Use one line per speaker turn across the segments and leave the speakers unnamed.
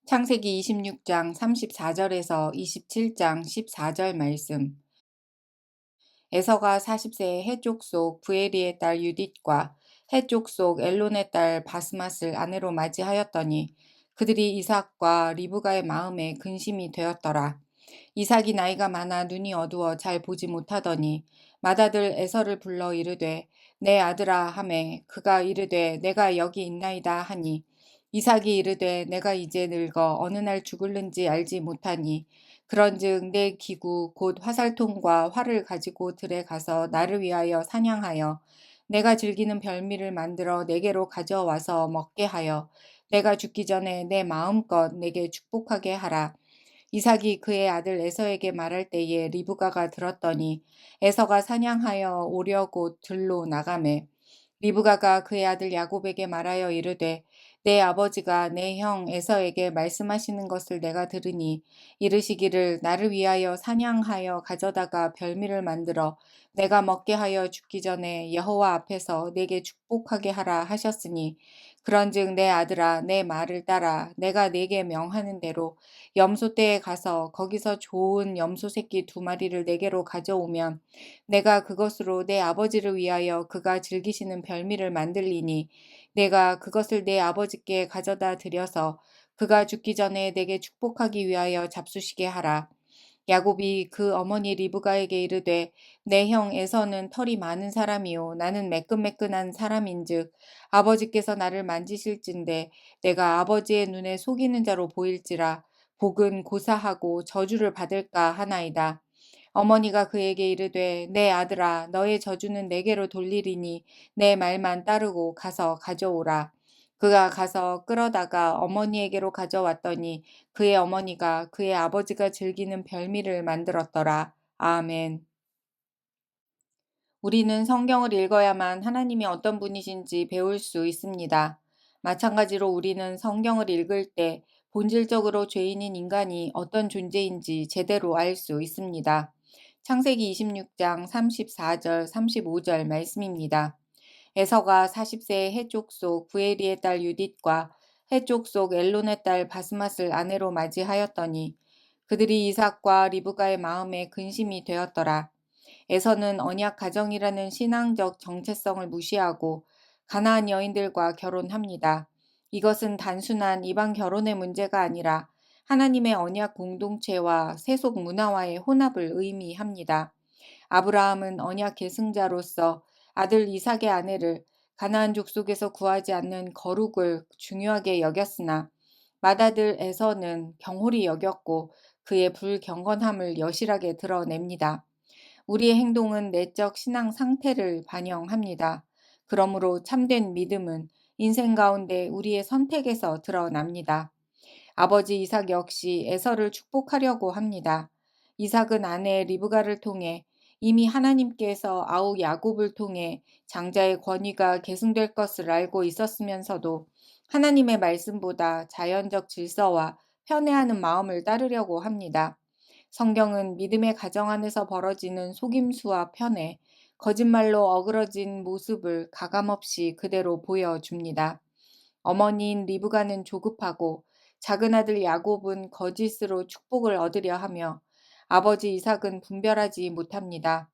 창세기 26장 34절에서 27장 14절 말씀. 에서가 40세에 해족 속 부에리의 딸 유딧과 해족 속 엘론의 딸 바스맛을 아내로 맞이하였더니 그들이 이삭과 리브가의 마음에 근심이 되었더라. 이삭이 나이가 많아 눈이 어두워 잘 보지 못하더니 맏아들 에서를 불러 이르되 내 아들아 하매 그가 이르되 내가 여기 있나이다 하니 이삭이 이르되 내가 이제 늙어 어느 날 죽을는지 알지 못하니 그런즉 내 기구 곧 화살통과 활을 가지고 들에 가서 나를 위하여 사냥하여 내가 즐기는 별미를 만들어 내게로 가져와서 먹게 하여 내가 죽기 전에 내 마음껏 내게 축복하게 하라. 이삭이 그의 아들 에서에게 말할 때에 리브가가 들었더니 에서가 사냥하여 오려고 들로 나가매 리브가가 그의 아들 야곱에게 말하여 이르되 내 아버지가 내 형 에서에게 말씀하시는 것을 내가 들으니 이르시기를 나를 위하여 사냥하여 가져다가 별미를 만들어 내가 먹게 하여 죽기 전에 여호와 앞에서 내게 축복하게 하라 하셨으니 그런즉 내 아들아 내 말을 따라 내가 네게 명하는 대로 염소떼에 가서 거기서 좋은 염소 새끼 2마리를 내게로 가져오면 내가 그것으로 내 아버지를 위하여 그가 즐기시는 별미를 만들리니 내가 그것을 내 아버지께 가져다 드려서 그가 죽기 전에 내게 축복하기 위하여 잡수시게 하라. 야곱이 그 어머니 리브가에게 이르되 내 형 에서는 털이 많은 사람이요 나는 매끈매끈한 사람인즉 아버지께서 나를 만지실진데 내가 아버지의 눈에 속이는 자로 보일지라 복은 고사하고 저주를 받을까 하나이다. 어머니가 그에게 이르되 내 아들아 너의 저주는 내게로 돌리리니 내 말만 따르고 가서 가져오라. 그가 가서 끌어다가 어머니에게로 가져왔더니 그의 어머니가 그의 아버지가 즐기는 별미를 만들었더라. 아멘. 우리는 성경을 읽어야만 하나님이 어떤 분이신지 배울 수 있습니다. 마찬가지로 우리는 성경을 읽을 때 본질적으로 죄인인 인간이 어떤 존재인지 제대로 알 수 있습니다. 창세기 26장 34절, 35절 말씀입니다. 에서가 40세의 해족 속 부에리의 딸 유딧과 해족 속 엘론의 딸 바스맛을 아내로 맞이하였더니 그들이 이삭과 리브가의 마음에 근심이 되었더라. 에서는 언약 가정이라는 신앙적 정체성을 무시하고 가나안 여인들과 결혼합니다. 이것은 단순한 이방 결혼의 문제가 아니라 하나님의 언약 공동체와 세속 문화와의 혼합을 의미합니다. 아브라함은 언약 계승자로서 아들 이삭의 아내를 가나안 족속에서 구하지 않는 거룩을 중요하게 여겼으나 맏아들 에서는 경홀히 여겼고 그의 불경건함을 여실하게 드러냅니다. 우리의 행동은 내적 신앙 상태를 반영합니다. 그러므로 참된 믿음은 인생 가운데 우리의 선택에서 드러납니다. 아버지 이삭 역시 에서를 축복하려고 합니다. 이삭은 아내 리브가를 통해 이미 하나님께서 아우 야곱을 통해 장자의 권위가 계승될 것을 알고 있었으면서도 하나님의 말씀보다 자연적 질서와 편애하는 마음을 따르려고 합니다. 성경은 믿음의 가정 안에서 벌어지는 속임수와 편애, 거짓말로 어그러진 모습을 가감없이 그대로 보여줍니다. 어머니인 리브가는 조급하고 작은 아들 야곱은 거짓으로 축복을 얻으려 하며 아버지 이삭은 분별하지 못합니다.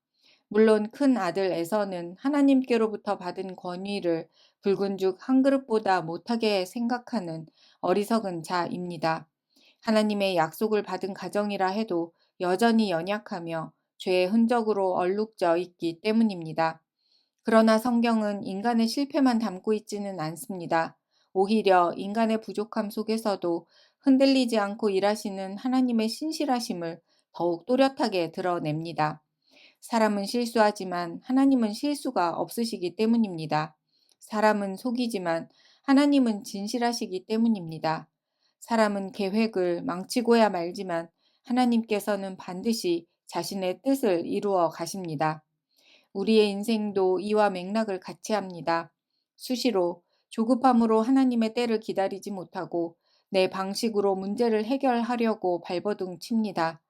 물론 큰 아들 에서는 하나님께로부터 받은 권위를 붉은죽 한 그릇보다 못하게 생각하는 어리석은 자입니다. 하나님의 약속을 받은 가정이라 해도 여전히 연약하며 죄의 흔적으로 얼룩져 있기 때문입니다. 그러나 성경은 인간의 실패만 담고 있지는 않습니다. 오히려 인간의 부족함 속에서도 흔들리지 않고 일하시는 하나님의 신실하심을 더욱 또렷하게 드러냅니다. 사람은 실수하지만 하나님은 실수가 없으시기 때문입니다. 사람은 속이지만 하나님은 진실하시기 때문입니다. 사람은 계획을 망치고야 말지만 하나님께서는 반드시 자신의 뜻을 이루어 가십니다. 우리의 인생도 이와 맥락을 같이 합니다. 수시로 조급함으로 하나님의 때를 기다리지 못하고 내 방식으로 문제를 해결하려고 발버둥 칩니다.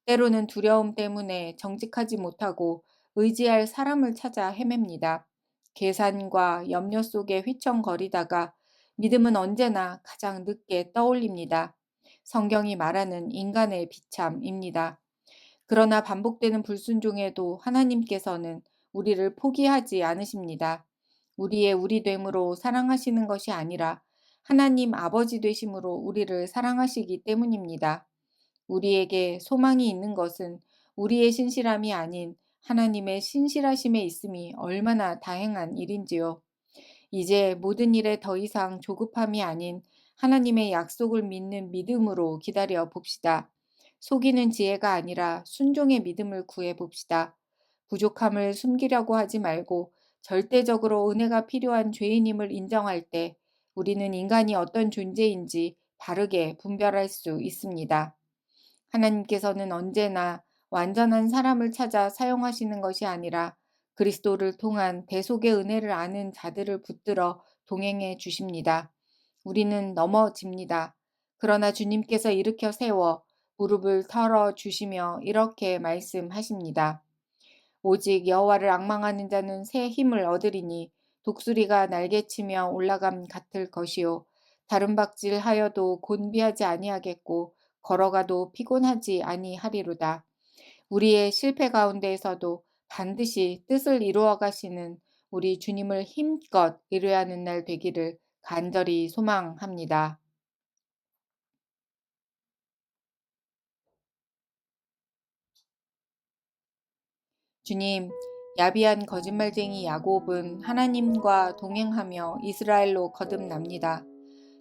때로는 두려움 때문에 정직하지 못하고 의지할 사람을 찾아 헤맵니다. 계산과 염려 속에 휘청거리다가 믿음은 언제나 가장 늦게 떠올립니다. 성경이 말하는 인간의 비참입니다. 그러나 반복되는 불순종에도 하나님께서는 우리를 포기하지 않으십니다. 우리의 우리됨으로 사랑하시는 것이 아니라 하나님 아버지 되심으로 우리를 사랑하시기 때문입니다. 우리에게 소망이 있는 것은 우리의 신실함이 아닌 하나님의 신실하심에 있음이 얼마나 다행한 일인지요. 이제 모든 일에 더 이상 조급함이 아닌 하나님의 약속을 믿는 믿음으로 기다려 봅시다. 속이는 지혜가 아니라 순종의 믿음을 구해 봅시다. 부족함을 숨기려고 하지 말고 절대적으로 은혜가 필요한 죄인임을 인정할 때 우리는 인간이 어떤 존재인지 바르게 분별할 수 있습니다. 하나님께서는 언제나 완전한 사람을 찾아 사용하시는 것이 아니라 그리스도를 통한 대속의 은혜를 아는 자들을 붙들어 동행해 주십니다. 우리는 넘어집니다. 그러나 주님께서 일으켜 세워 무릎을 털어 주시며 이렇게 말씀하십니다. 오직 여호와를 앙망하는 자는 새 힘을 얻으리니 독수리가 날개치며 올라감 같을 것이요 다른 박질하여도 곤비하지 아니하겠고 걸어가도 피곤하지 아니하리로다. 우리의 실패 가운데에서도 반드시 뜻을 이루어 가시는 우리 주님을 힘껏 의뢰하는 날 되기를 간절히 소망합니다. 주님, 야비한 거짓말쟁이 야곱은 하나님과 동행하며 이스라엘로 거듭납니다.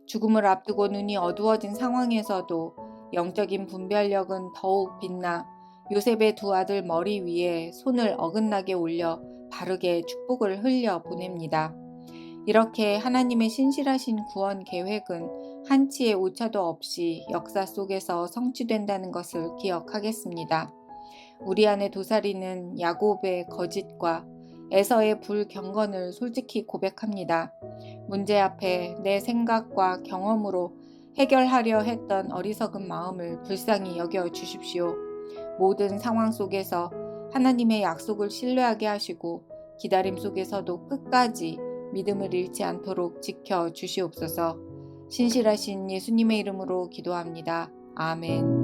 죽음을 앞두고 눈이 어두워진 상황에서도 영적인 분별력은 더욱 빛나 요셉의 두 아들 머리 위에 손을 어긋나게 올려 바르게 축복을 흘려 보냅니다. 이렇게 하나님의 신실하신 구원 계획은 한치의 오차도 없이 역사 속에서 성취된다는 것을 기억하겠습니다. 우리 안에 도사리는 야곱의 거짓과 에서의 불경건을 솔직히 고백합니다. 문제 앞에 내 생각과 경험으로 해결하려 했던 어리석은 마음을 불쌍히 여겨 주십시오. 모든 상황 속에서 하나님의 약속을 신뢰하게 하시고 기다림 속에서도 끝까지 믿음을 잃지 않도록 지켜 주시옵소서. 신실하신 예수님의 이름으로 기도합니다. 아멘.